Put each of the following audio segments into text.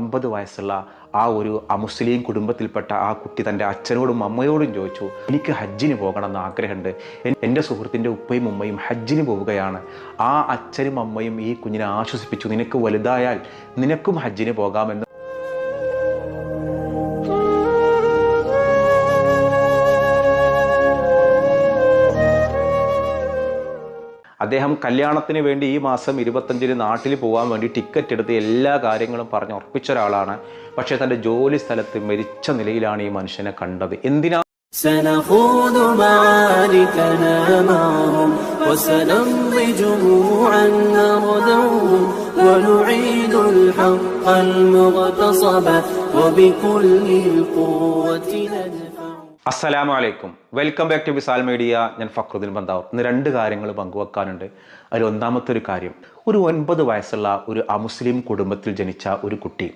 9 വയസ്സുള്ള ആ ഒരു അമുസ്ലിം കുടുംബത്തിൽപ്പെട്ട ആ കുട്ടി തൻ്റെ അച്ഛനോടും അമ്മയോടും ചോദിച്ചു, എനിക്ക് ഹജ്ജിന് പോകണമെന്ന് ആഗ്രഹമുണ്ട്. എൻ്റെ സുഹൃത്തിൻ്റെ ഉപ്പയും ഉമ്മയും ഹജ്ജിന് പോവുകയാണ്. ആ അച്ഛനും അമ്മയും ഈ കുഞ്ഞിനെ ആശ്വസിപ്പിച്ചു, നിനക്ക് വലുതായാൽ നിനക്കും ഹജ്ജിന് പോകാമെന്ന്. അദ്ദേഹം കല്യാണത്തിന് വേണ്ടി ഈ മാസം 25-ന് നാട്ടിൽ പോകാൻ വേണ്ടി ടിക്കറ്റ് എടുത്ത് എല്ലാ കാര്യങ്ങളും പറഞ്ഞ് ഉറപ്പിച്ച ഒരാളാണ്. പക്ഷേ തൻ്റെ ജോലി സ്ഥലത്ത് മരിച്ച നിലയിലാണ് ഈ മനുഷ്യനെ കണ്ടത്. എന്തിനാ سنخوض معاركنا معهم وسنمضي جموعا نردوهم ونعيد الحق المغتصب وبكل القوة ندفع. അസ്സലാമു അലൈക്കും, welcome back to Visal media. ഞാൻ ഫക്രുദ്ദീൻ ബന്താവൂർ. ഇന്ന് 2 കാര്യങ്ങൾ പങ്കുവെക്കാനുണ്ട്. അതിൽ ഒന്നാമത്തെ ഒരു കാര്യം, ഒരു 9 വയസ്സുള്ള ഒരു അമുസ്ലിം കുടുംബത്തിൽ ജനിച്ച ഒരു കുട്ടി.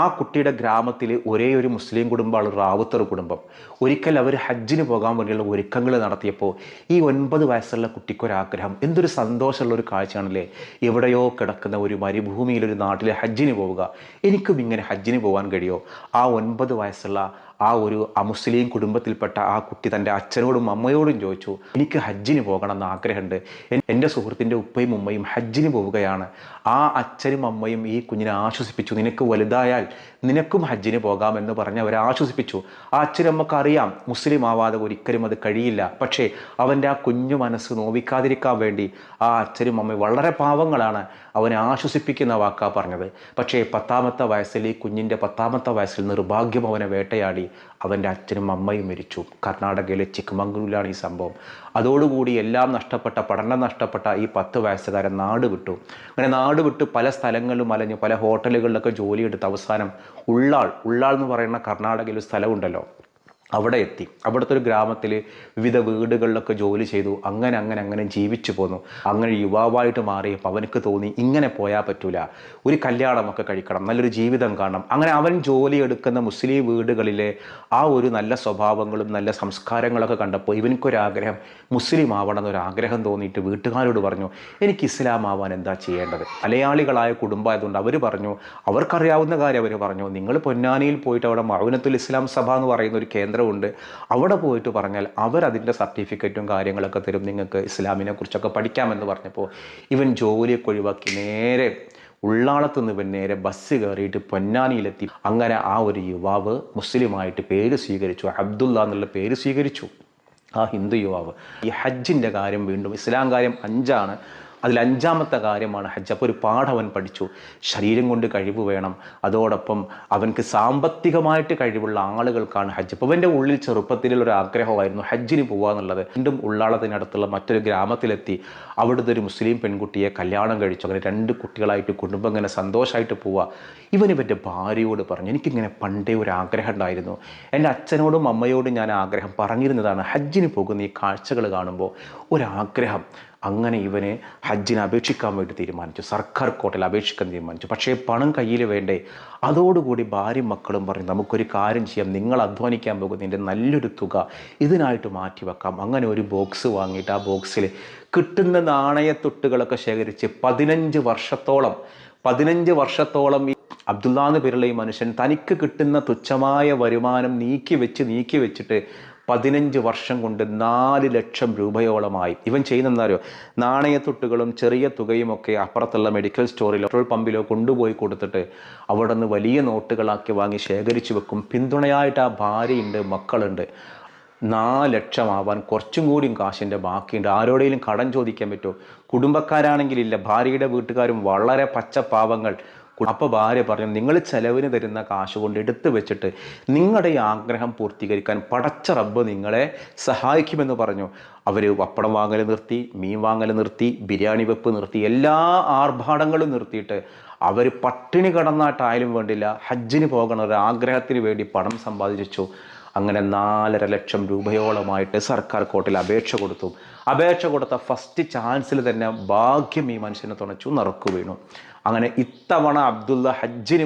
ആ കുട്ടിയുടെ ഗ്രാമത്തിൽ ഒരേ ഒരു മുസ്ലിം കുടുംബമാണ്, റാവുത്തർ കുടുംബം. ഒരിക്കൽ അവർ ഹജ്ജിന് പോകാൻ വേണ്ടിയുള്ള ഒരുക്കങ്ങൾ നടത്തിയപ്പോൾ ഈ 9 വയസ്സുള്ള കുട്ടിക്കൊരാഗ്രഹം. എന്തൊരു സന്തോഷമുള്ള ഒരു കാഴ്ചയാണല്ലേ. എവിടെയോ കിടക്കുന്ന ഒരു മരുഭൂമിയിലൊരു നാട്ടിൽ ഹജ്ജിന് പോവുക. എനിക്കും ഇങ്ങനെ ഹജ്ജിന് പോകാൻ കഴിയുമോ? ആ 9 വയസ്സുള്ള ആ ഒരു അമുസ്ലിം കുടുംബത്തിൽപ്പെട്ട ആ കുട്ടി തൻ്റെ അച്ഛനോടും അമ്മയോടും ചോദിച്ചു, എനിക്ക് ഹജ്ജിന് പോകണമെന്ന് ആഗ്രഹമുണ്ട്. എൻ്റെ സുഹൃത്തിൻ്റെ ഉപ്പയും ഉമ്മയും ഹജ്ജിന് പോവുകയാണ്. ആ അച്ഛനും അമ്മയും ഈ കുഞ്ഞിനെ ആശ്വസിപ്പിച്ചു, നിനക്ക് വലുതായാൽ നിനക്കും ഹജ്ജിന് പോകാമെന്ന് പറഞ്ഞ് അവരെ ആശ്വസിപ്പിച്ചു. ആ അച്ഛനമ്മക്ക് അറിയാം മുസ്ലിം ആവാതെ ഒരിക്കലും അത് കഴിയില്ല. പക്ഷേ അവൻ്റെ ആ കുഞ്ഞു മനസ്സ് നോവിക്കാതിരിക്കാൻ വേണ്ടി ആ അച്ഛനും അമ്മയും വളരെ പാവങ്ങളാണ്, അവനെ ആശ്വസിപ്പിക്കുന്ന വാക്കാ പറഞ്ഞത്. പക്ഷേ 10ാമത്തെ വയസ്സിൽ, ഈ കുഞ്ഞിൻ്റെ 10ാമത്തെ വയസ്സിൽ നിർഭാഗ്യം അവനെ വേട്ടയാടി അവൻ്റെ അച്ഛനും അമ്മയും മരിച്ചു. കർണാടകയിലെ ചിക്കമംഗളൂരിലാണ് ഈ സംഭവം. അതോടുകൂടി എല്ലാം നഷ്ടപ്പെട്ട, പഠനം നഷ്ടപ്പെട്ട ഈ 10 വയസ്സുകാരൻ നാട് വിട്ടു. അങ്ങനെ നാട് വിട്ട് പല സ്ഥലങ്ങളിലും അലഞ്ഞു, പല ഹോട്ടലുകളിലൊക്കെ ജോലിയെടുത്ത് അവസാനം ഉള്ളാൾ എന്ന് പറയുന്ന കർണാടകയിൽ ഒരു സ്ഥലമുണ്ടല്ലോ, അവിടെ എത്തി. അവിടുത്തെ ഒരു ഗ്രാമത്തിൽ വിവിധ വീടുകളിലൊക്കെ ജോലി ചെയ്തു. അങ്ങനെ ജീവിച്ചു പോന്നു. അങ്ങനെ യുവാവായിട്ട് മാറിയപ്പോൾ അവനക്ക് തോന്നി, ഇങ്ങനെ പോയാൽ പറ്റൂല, ഒരു കല്യാണമൊക്കെ കഴിക്കണം, നല്ലൊരു ജീവിതം കാണണം. അങ്ങനെ അവൻ ജോലി എടുക്കുന്ന മുസ്ലിം വീടുകളിലെ ആ ഒരു നല്ല സ്വഭാവങ്ങളും നല്ല സംസ്കാരങ്ങളൊക്കെ കണ്ടപ്പോൾ ഇവനക്കൊരാഗ്രഹം, മുസ്ലിം ആവണം എന്നൊരാഗ്രഹം തോന്നിയിട്ട് വീട്ടുകാരോട് പറഞ്ഞു, എനിക്ക് ഇസ്ലാം ആവാൻ എന്താ ചെയ്യേണ്ടത്? മലയാളികളായ കുടുംബമായതുകൊണ്ട് അവർ പറഞ്ഞു, അവർക്കറിയാവുന്ന കാര്യം അവർ പറഞ്ഞു, നിങ്ങൾ പൊന്നാനിയിൽ പോയിട്ട് അവിടെ മൗനത്തുൽ ഇസ്ലാം സഭ എന്ന് പറയുന്ന ഒരു കേന്ദ്രമുണ്ട്, അവിടെ പോയിട്ട് പറഞ്ഞാൽ അവരതിൻ്റെ സർട്ടിഫിക്കറ്റും കാര്യങ്ങളൊക്കെ തരും, നിങ്ങൾക്ക് ഇസ്ലാമിനെ കുറിച്ചൊക്കെ പഠിക്കാമെന്ന് പറഞ്ഞപ്പോൾ ഇവൻ ജോലിയൊക്കെ ഒഴിവാക്കി നേരെ ഉള്ളാളത്ത് നിന്ന് ഇവൻ നേരെ ബസ് കയറിയിട്ട് പൊന്നാനിയിലെത്തി. അങ്ങനെ ആ ഒരു യുവാവ് മുസ്ലിമായിട്ട് പേര് സ്വീകരിച്ചു, അബ്ദുള്ള എന്നുള്ള പേര് സ്വീകരിച്ചു. ആ ഹിന്ദു യുവാവ് ഈ ഹജ്ജിൻ്റെ കാര്യം, വീണ്ടും ഇസ്ലാം കാര്യം 5ആണ്, അതിൽ 5ാമത്തെ കാര്യമാണ് ഹജ്ജ്. അപ്പോൾ ഒരു പാഠം അവൻ പഠിച്ചു. ശരീരം കൊണ്ട് കഴിവ് വേണം, അതോടൊപ്പം അവൻക്ക് സാമ്പത്തികമായിട്ട് കഴിവുള്ള ആളുകൾക്കാണ് ഹജ്ജ്. അപ്പോൾ അവൻ്റെ ഉള്ളിൽ ചെറുപ്പത്തിലുള്ള ഒരു ആഗ്രഹമായിരുന്നു ഹജ്ജിന് പോകുക എന്നുള്ളത്. വീണ്ടും ഉള്ളാളത്തിനടുത്തുള്ള മറ്റൊരു ഗ്രാമത്തിലെത്തി. അവിടുത്തെ ഒരു മുസ്ലിം പെൺകുട്ടിയെ കല്യാണം കഴിച്ചു. അങ്ങനെ 2 കുട്ടികളായിട്ട് കുടുംബം ഇങ്ങനെ സന്തോഷമായിട്ട് പോവുക. ഇവൻ്റെ ഭാര്യയോട് പറഞ്ഞു, എനിക്കിങ്ങനെ പണ്ടേ ഒരു ആഗ്രഹം ഉണ്ടായിരുന്നു, എൻ്റെ അച്ഛനോടും അമ്മയോടും ഞാൻ ആഗ്രഹം പറഞ്ഞിരുന്നതാണ്, ഹജ്ജിന് പോകുന്ന ഈ കാഴ്ചകൾ കാണുമ്പോൾ ഒരാഗ്രഹം. അങ്ങനെ ഇവനെ ഹജ്ജിന് അപേക്ഷിക്കാൻ വേണ്ടി തീരുമാനിച്ചു. സർക്കാർ കോട്ടയിൽ അപേക്ഷിക്കാൻ തീരുമാനിച്ചു. പക്ഷേ പണം കയ്യിൽ വേണ്ടേ? അതോടുകൂടി ഭാര്യയും മക്കളും പറഞ്ഞു, നമുക്കൊരു കാര്യം ചെയ്യാം, നിങ്ങൾ അധ്വാനിക്കാൻ പോകുന്നതിൻ്റെ നല്ലൊരു തുക ഇതിനായിട്ട് മാറ്റിവെക്കാം. അങ്ങനെ ഒരു ബോക്സ് വാങ്ങിയിട്ട് ആ ബോക്സിൽ കിട്ടുന്ന നാണയത്തൊട്ടുകളൊക്കെ ശേഖരിച്ച് 15 വർഷത്തോളം ഈ അബ്ദുള്ള എന്ന് പേരുള്ള ഈ മനുഷ്യൻ തനിക്ക് കിട്ടുന്ന തുച്ഛമായ വരുമാനം നീക്കി വെച്ചിട്ട് 15 വർഷം കൊണ്ട് 4 ലക്ഷം രൂപയോളമായി. ഇവൻ ചെയ്യുന്നതെന്നറിയോ? നാണയത്തൊട്ടുകളും ചെറിയ തുകയുമൊക്കെ അപ്പുറത്തുള്ള മെഡിക്കൽ സ്റ്റോറിലോ പെട്രോൾ പമ്പിലോ കൊണ്ടുപോയി കൊടുത്തിട്ട് അവിടെ നിന്ന് വലിയ നോട്ടുകളാക്കി വാങ്ങി ശേഖരിച്ചു വെക്കും. പിന്തുണയായിട്ട് ആ ഭാര്യയുണ്ട്, മക്കളുണ്ട്. 4 ലക്ഷം ആവാൻ കുറച്ചും കൂടിയും കാശിൻ്റെ ബാക്കിയുണ്ട്. ആരോടെങ്കിലും കടം ചോദിക്കാൻ പറ്റുമോ? കുടുംബക്കാരാണെങ്കിലില്ല. ഭാര്യയുടെ വീട്ടുകാരും വളരെ പച്ചപ്പാവങ്ങൾ. അപ്പോൾ ഭാര്യ പറഞ്ഞു, നിങ്ങൾ ചെലവിന് തരുന്ന കാശ് കൊണ്ട് എടുത്തു വെച്ചിട്ട് നിങ്ങളുടെ ഈ ആഗ്രഹം പൂർത്തീകരിക്കാൻ പടച്ച റബ്ബ് നിങ്ങളെ സഹായിക്കുമെന്ന് പറഞ്ഞു. അവർ പപ്പടം വാങ്ങൽ നിർത്തി, മീൻ വാങ്ങൽ നിർത്തി, ബിരിയാണി വെപ്പ് നിർത്തി, എല്ലാ ആർഭാടങ്ങളും നിർത്തിയിട്ട് അവർ പട്ടിണി കിടന്നായിട്ടായാലും വേണ്ടില്ല ഹജ്ജിന് പോകണ ഒരു ആഗ്രഹത്തിന് വേണ്ടി പണം സമ്പാദിച്ചു. അങ്ങനെ 4.5 ലക്ഷം രൂപയോളമായിട്ട് സർക്കാർ കോർട്ടിൽ അപേക്ഷ കൊടുത്ത ഫസ്റ്റ് ചാൻസിൽ തന്നെ ഭാഗ്യം ഈ മനുഷ്യനെ തുണച്ചു, നറുക്കു വീണു. അങ്ങനെ ഇത്തവണ അബ്ദുള്ള ഹജ്ജിന്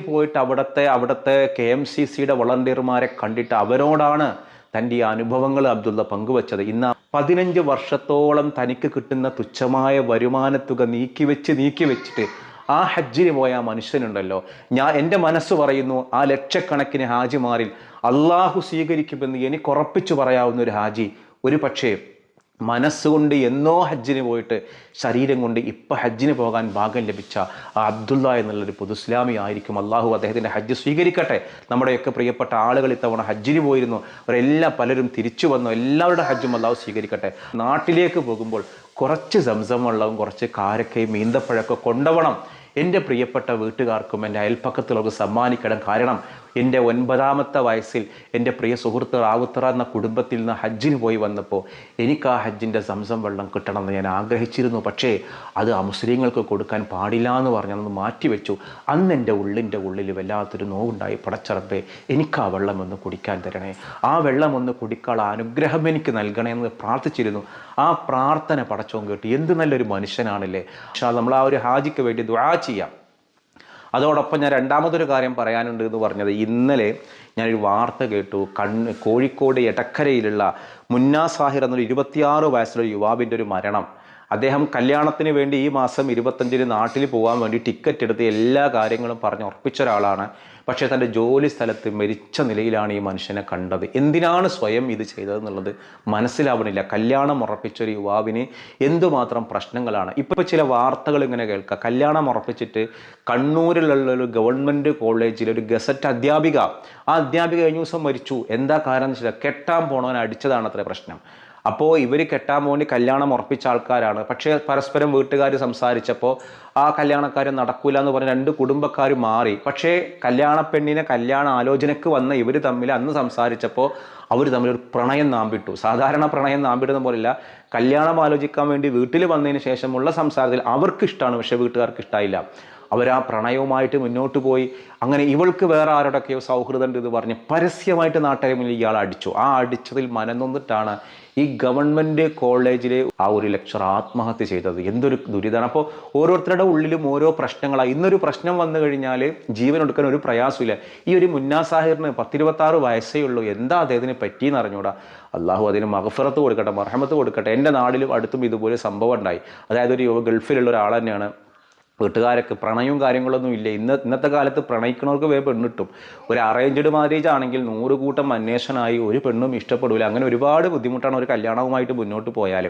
പോയിട്ട് അവിടുത്തെ KMCCയുടെ വളണ്ടിയർമാരെ കണ്ടിട്ട് അവരോടാണ് തൻ്റെ ഈ അനുഭവങ്ങൾ അബ്ദുള്ള പങ്കുവച്ചത്. ഇന്ന് 15 വർഷത്തോളം തനിക്ക് കിട്ടുന്ന തുച്ഛമായ വരുമാനത്തുക നീക്കി വെച്ചിട്ട് ആ ഹജ്ജിന് പോയ ആ മനുഷ്യനുണ്ടല്ലോ, എൻ്റെ മനസ്സ് പറയുന്നു ആ ലക്ഷക്കണക്കിന് ഹാജിമാരിൽ അള്ളാഹു സ്വീകരിക്കുമെന്ന് എനിക്ക് ഉറപ്പിച്ചു പറയാവുന്ന ഒരു ഹാജി ഒരു പക്ഷേ മനസ്സുകൊണ്ട് എന്നോ ഹജ്ജിന് പോയിട്ട് ശരീരം കൊണ്ട് ഇപ്പം ഹജ്ജിന് പോകാൻ ഭാഗ്യം ലഭിച്ച ആ അബ്ദുള്ള എന്നുള്ളൊരു പൊതുസ്ലാമി ആയിരിക്കും. അള്ളാഹു അദ്ദേഹത്തിൻ്റെ ഹജ്ജ് സ്വീകരിക്കട്ടെ. നമ്മുടെയൊക്കെ പ്രിയപ്പെട്ട ആളുകൾ ഇത്തവണ ഹജ്ജിന് പോയിരുന്നു, അവരെല്ലാം പലരും തിരിച്ചു വന്നു. എല്ലാവരുടെ ഹജ്ജും അള്ളാഹു സ്വീകരിക്കട്ടെ. നാട്ടിലേക്ക് പോകുമ്പോൾ കുറച്ച് സംസം വെള്ളവും കുറച്ച് കാരക്കയും ഈന്തപ്പഴമൊക്കെ കൊണ്ടുപോകണം. എൻ്റെ പ്രിയപ്പെട്ട വീട്ടുകാർക്കും എൻ്റെ അയൽപ്പക്കത്തുള്ളവർക്ക് സമ്മാനിക്കണം. കാരണം എൻ്റെ 9ാമത്തെ വയസ്സിൽ എൻ്റെ പ്രിയ സുഹൃത്ത് റാവുത്തറ എന്ന കുടുംബത്തിൽ നിന്ന് ഹജ്ജിന് പോയി വന്നപ്പോൾ എനിക്ക് ആ ഹജ്ജിൻ്റെ സംസം വെള്ളം കിട്ടണമെന്ന് ഞാൻ ആഗ്രഹിച്ചിരുന്നു. പക്ഷേ അത് മുസ്ലിങ്ങൾക്ക് കൊടുക്കാൻ പാടില്ല എന്ന് പറഞ്ഞത് മാറ്റിവെച്ചു. അന്ന് എൻ്റെ ഉള്ളിൽ വല്ലാത്തൊരു നോവുണ്ടായി. പടച്ചറപ്പേ, എനിക്ക് ആ വെള്ളം ഒന്ന് കുടിക്കാൻ തരണേ, ആ വെള്ളം ഒന്ന് കുടിക്കാനുള്ള അനുഗ്രഹം എനിക്ക് നൽകണേ എന്ന് പ്രാർത്ഥിച്ചിരുന്നു. ആ പ്രാർത്ഥന പടച്ചോൻ കേട്ടു. എന്ത് നല്ലൊരു മനുഷ്യനാണല്ലേ. പക്ഷേ നമ്മൾ ആ ഒരു ഹാജിക്ക് വേണ്ടി ദുആ ചെയ്യാം. അതോടൊപ്പം ഞാൻ രണ്ടാമതൊരു കാര്യം പറയാനുണ്ട് എന്ന് പറഞ്ഞത്, ഇന്നലെ ഞാനൊരു വാർത്ത കേട്ടു. കോഴിക്കോട് എടക്കരയിലുള്ള മുന്നാ സാഹിർ എന്നൊരു 26 വയസ്സുള്ള യുവാവിൻ്റെ ഒരു മരണം. അദ്ദേഹം കല്യാണത്തിന് വേണ്ടി ഈ മാസം 25-ന് നാട്ടിൽ പോകാൻ വേണ്ടി ടിക്കറ്റ് എടുത്ത് എല്ലാ കാര്യങ്ങളും പറഞ്ഞ് ഉറപ്പിച്ച ഒരാളാണ്. പക്ഷേ തൻ്റെ ജോലി സ്ഥലത്ത് മരിച്ച നിലയിലാണ് ഈ മനുഷ്യനെ കണ്ടത്. എന്തിനാണ് സ്വയം ഇത് ചെയ്തതെന്നുള്ളത് മനസ്സിലാവണില്ല. കല്യാണം ഉറപ്പിച്ചൊരു യുവാവിന് എന്തുമാത്രം പ്രശ്നങ്ങളാണ്. ഇപ്പോൾ ചില വാർത്തകൾ ഇങ്ങനെ കേൾക്കുക. കല്യാണം ഉറപ്പിച്ചിട്ട് കണ്ണൂരിലുള്ള ഒരു ഗവൺമെൻറ് കോളേജിൽ ഒരു ഗസറ്റ് അധ്യാപിക, ആ അധ്യാപിക കഴിഞ്ഞ ദിവസം മരിച്ചു. എന്താ കാരണം എന്ന് വെച്ചാൽ കെട്ടാൻ പോണവൻ അടിച്ചതാണ് അത്ര പ്രശ്നം. അപ്പോൾ ഇവർ കെട്ടാൻ വേണ്ടി കല്യാണം ഉറപ്പിച്ച ആൾക്കാരാണ്. പക്ഷേ പരസ്പരം വീട്ടുകാർ സംസാരിച്ചപ്പോൾ ആ കല്യാണക്കാരൻ നടക്കൂല എന്ന് പറഞ്ഞ് 2 കുടുംബക്കാർ മാറി. പക്ഷേ കല്യാണപ്പെണ്ണിനെ കല്യാണ ആലോചനയ്ക്ക് വന്ന ഇവർ തമ്മിൽ അന്ന് സംസാരിച്ചപ്പോൾ അവർ തമ്മിൽ ഒരു പ്രണയം നാമ്പിട്ടു. സാധാരണ പ്രണയം നാമ്പിടുന്ന പോലെയല്ല, കല്യാണം ആലോചിക്കാൻ വേണ്ടി വീട്ടിൽ വന്നതിന് ശേഷമുള്ള സംസാരത്തിൽ അവർക്ക് ഇഷ്ടമാണ്, പക്ഷേ വീട്ടുകാർക്ക് ഇഷ്ടമായില്ല. അവരാ പ്രണയവുമായിട്ട് മുന്നോട്ട് പോയി. അങ്ങനെ ഇവൾക്ക് വേറെ ആരോടൊക്കെയോ സൗഹൃദമുണ്ട് എന്ന് പറഞ്ഞ് പരസ്യമായിട്ട് നാട്ടുകാരെ മുന്നിൽ ഇയാൾ അടിച്ചു. ആ അടിച്ചതിൽ മനംനൊന്നിട്ടാണ് ഈ ഗവൺമെൻറ് കോളേജിലെ ആ ഒരു ലെക്ചർ ആത്മഹത്യ ചെയ്തത്. എന്തൊരു ദുരിതമാണ്. അപ്പോൾ ഓരോരുത്തരുടെ ഉള്ളിലും ഓരോ പ്രശ്നങ്ങളാണ്. ഇന്നൊരു പ്രശ്നം വന്നു കഴിഞ്ഞാൽ ജീവൻ എടുക്കാൻ ഒരു പ്രയാസമില്ല. ഈ ഒരു മുന്നാ സാഹിറിന് 10-26 വയസ്സേ ഉള്ളൂ. എന്താ അദ്ദേഹത്തിന് പറ്റിയെന്ന് അറിഞ്ഞൂടാ. അള്ളാഹു അതിന് മഗ്ഫിറത്ത് കൊടുക്കട്ടെ, മർഹമത്ത് കൊടുക്കട്ടെ. എൻ്റെ നാട്ടിലും അടുത്തും ഇതുപോലെ സംഭവം ഉണ്ടായി. അതായത് ഒരു ഗൾഫിലുള്ള ഒരാൾ തന്നെയാണ്. വീട്ടുകാരൊക്കെ പ്രണയവും കാര്യങ്ങളൊന്നും ഇല്ല. ഇന്നത്തെ കാലത്ത് പ്രണയിക്കുന്നവർക്ക് വേറെ പെണ്ണിട്ടും. ഒരു അറേഞ്ച്ഡ് മാരേജ് ആണെങ്കിൽ 100 കൂട്ടം അന്വേഷണമായി ഒരു പെണ്ണും ഇഷ്ടപ്പെടില്ല. അങ്ങനെ ഒരുപാട് ബുദ്ധിമുട്ടാണ് ഒരു കല്യാണവുമായിട്ട് മുന്നോട്ട് പോയാൽ.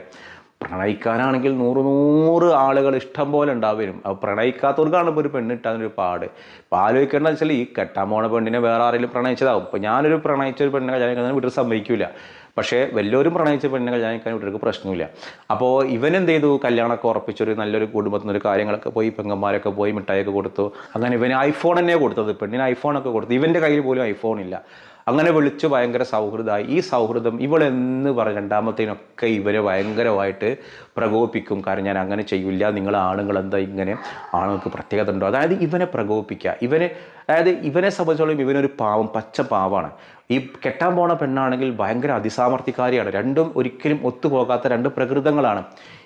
പ്രണയിക്കാനാണെങ്കിൽ 100 ആളുകൾ ഇഷ്ടം പോലെ ഉണ്ടാവും. അപ്പോൾ പ്രണയിക്കാത്തവർക്കാണ് ഇപ്പോൾ ഒരു പെണ്ണിട്ടാനൊരു പാട്. ഇപ്പോൾ ആലോചിക്കേണ്ടത് വെച്ചാൽ ഈ കെട്ടാൻ പോണ പെണ്ണിനെ വേറെ ആരെങ്കിലും പ്രണയിച്ചതാവും. ഇപ്പോൾ ഞാനൊരു പ്രണയിച്ചൊരു പെണ്ണിനെ കല്യാണം വീട്ടിൽ സമ്മതിക്കില്ല. പക്ഷേ വലിയൊരും പ്രണയിച്ച പെണ്ണിനെ കല്യാണിക്കാൻ വീട്ടിലേക്ക് പ്രശ്നമില്ല. അപ്പോൾ ഇവനെന്ത് ചെയ്തു, കല്യാണമൊക്കെ ഉറപ്പിച്ചൊരു നല്ലൊരു കുടുംബത്തിൽ നിന്നൊരു കാര്യങ്ങളൊക്കെ പോയി, പെങ്ങന്മാരൊക്കെ പോയി മിഠായിയൊക്കെ കൊടുത്തു. അങ്ങനെ ഇവന് ഐഫോൺ തന്നെ കൊടുത്തത്, പെണ്ണിന് ഐഫോണൊക്കെ കൊടുത്തു. ഇവൻ്റെ കയ്യിൽ പോലും ഐഫോണില്ല. അങ്ങനെ വിളിച്ച് ഭയങ്കര സൗഹൃദമായി. ഈ സൗഹൃദം ഇവളെന്ന് പറഞ്ഞ രണ്ടാമത്തേനൊക്കെ ഇവരെ ഭയങ്കരമായിട്ട് പ്രകോപിപ്പിക്കും. കാരണം ഞാൻ അങ്ങനെ ചെയ്യില്ല, നിങ്ങൾ ആണുങ്ങൾ എന്താ ഇങ്ങനെ, ആണുങ്ങൾക്ക് പ്രത്യേകത ഉണ്ടോ, അതായത് ഇവനെ പ്രകോപിപ്പിക്കുക. ഇവനെ സംബന്ധിച്ചോളം ഇവനൊരു പാവം, പച്ച പാവാണ്. ഈ കെട്ടാൻ പോണ പെണ്ണാണെങ്കിൽ ഭയങ്കര അതിസാമർത്ഥ്യക്കാരിയാണ്. രണ്ടും ഒരിക്കലും ഒത്തുപോകാത്ത 2 പ്രകൃതങ്ങളാണ്.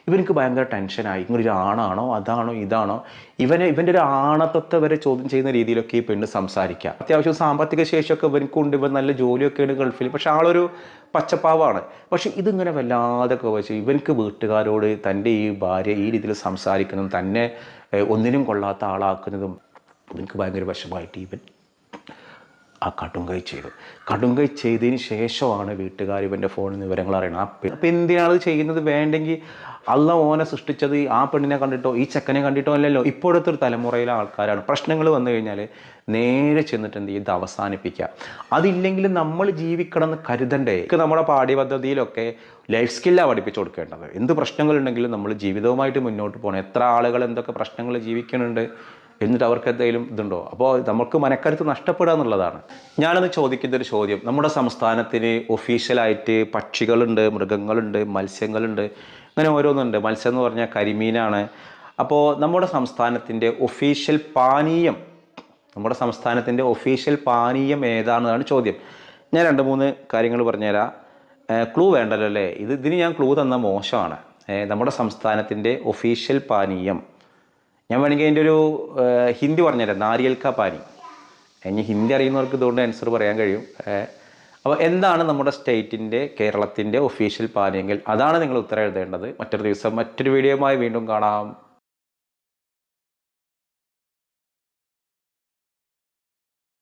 ഇവർക്ക് ഭയങ്കര ടെൻഷനായി. ഇങ്ങനൊരു ആണാണോ, അതാണോ, ഇതാണോ. ഇവൻ്റെ ഒരു ആണത്വത്തെ വരെ ചോദ്യം ചെയ്യുന്ന രീതിയിലൊക്കെ ഈ പെണ്ണ് സംസാരിക്കുക. അത്യാവശ്യം സാമ്പത്തിക ശേഷിയൊക്കെ ഇവനക്കുണ്ട്, ഇവൻ നല്ല ജോലിയൊക്കെയാണ് ഗൾഫിൽ. പക്ഷെ ആളൊരു പച്ചപ്പാവാണ്. പക്ഷെ ഇതിങ്ങനെ വല്ലാതെ വെച്ച് ഇവനക്ക് വീട്ടുകാരോട് തൻ്റെ ഈ ഭാര്യ ഈ രീതിയിൽ സംസാരിക്കുന്നതും തന്നെ ഒന്നിനും കൊള്ളാത്ത ആളാക്കുന്നതും ഇവനക്ക് ഭയങ്കര വിഷമമായിട്ട് ഇവൻ ആ കടുങ്കൈ ചെയ്തു. കടുങ്കൈ ചെയ്തതിന് ശേഷമാണ് വീട്ടുകാർ ഇവൻ്റെ ഫോണിൽ നിന്ന് വിവരങ്ങൾ അറിയണം. അപ്പം എന്തിനാണ് ചെയ്യുന്നത്? വേണ്ടെങ്കിൽ അള്ളാഹ് ഓനെ സൃഷ്ടിച്ചത് ആ പെണ്ണിനെ കണ്ടിട്ടോ ഈ ചെക്കനെ കണ്ടിട്ടോ അല്ലല്ലോ. ഇപ്പോഴത്തെ ഒരു തലമുറയിലെ ആൾക്കാരാണ്. പ്രശ്നങ്ങൾ വന്നു കഴിഞ്ഞാൽ നേരെ ചെന്നിട്ട് എന്ത് ചെയ്യും, ഇത് അവസാനിപ്പിക്കുക. അതില്ലെങ്കിൽ നമ്മൾ ജീവിക്കണം എന്ന് കരുതണ്ടേ? നമ്മുടെ പാഠ്യപദ്ധതിയിലൊക്കെ ലൈഫ് സ്കില്ലാണ് പഠിപ്പിച്ചു കൊടുക്കേണ്ടത്. എന്ത് പ്രശ്നങ്ങളുണ്ടെങ്കിലും നമ്മൾ ജീവിതവുമായിട്ട് മുന്നോട്ട് പോകണം. എത്ര ആളുകൾ എന്തൊക്കെ പ്രശ്നങ്ങൾ ജീവിക്കുന്നുണ്ട്, എന്നിട്ട് അവർക്ക് എന്തെങ്കിലും ഇതുണ്ടോ? അപ്പോൾ നമുക്ക് മനക്കരുത്ത് നഷ്ടപ്പെടുക എന്നുള്ളതാണ്. ഞാനൊന്ന് ചോദിക്കുന്നൊരു ചോദ്യം, നമ്മുടെ സംസ്ഥാനത്തിന് ഒഫീഷ്യലായിട്ട് പക്ഷികളുണ്ട്, മൃഗങ്ങളുണ്ട്, മത്സ്യങ്ങളുണ്ട്, അങ്ങനെ ഓരോന്നുണ്ട്. മത്സ്യം എന്ന് പറഞ്ഞാൽ കരിമീനാണ്. അപ്പോൾ നമ്മുടെ സംസ്ഥാനത്തിൻ്റെ ഒഫീഷ്യൽ പാനീയം ഏതാണെന്നാണ് ചോദ്യം. ഞാൻ 2-3 കാര്യങ്ങൾ പറഞ്ഞുതരാം. ക്ലൂ വേണ്ടല്ലോ അല്ലേ? ഇതിന് ഞാൻ ക്ലൂ തന്ന മോശമാണ്. നമ്മുടെ സംസ്ഥാനത്തിൻ്റെ ഒഫീഷ്യൽ പാനീയം ഞാൻ വേണമെങ്കിൽ അതിൻ്റെ ഒരു ഹിന്ദി പറഞ്ഞുതരാം. നാരിയൽ കാ പാനി. ഇനി ഹിന്ദി അറിയുന്നവർക്ക് ഇതുകൊണ്ട് ആൻസർ പറയാൻ കഴിയും. അപ്പോൾ എന്താണ് നമ്മുടെ സ്റ്റേറ്റിൻ്റെ, കേരളത്തിൻ്റെ ഒഫീഷ്യൽ പാനീയങ്ങൾ? അതാണ് നിങ്ങൾ ഉത്തരം എഴുതേണ്ടത്. മറ്റൊരു ദിവസം മറ്റൊരു വീഡിയോയുമായി വീണ്ടും കാണാം.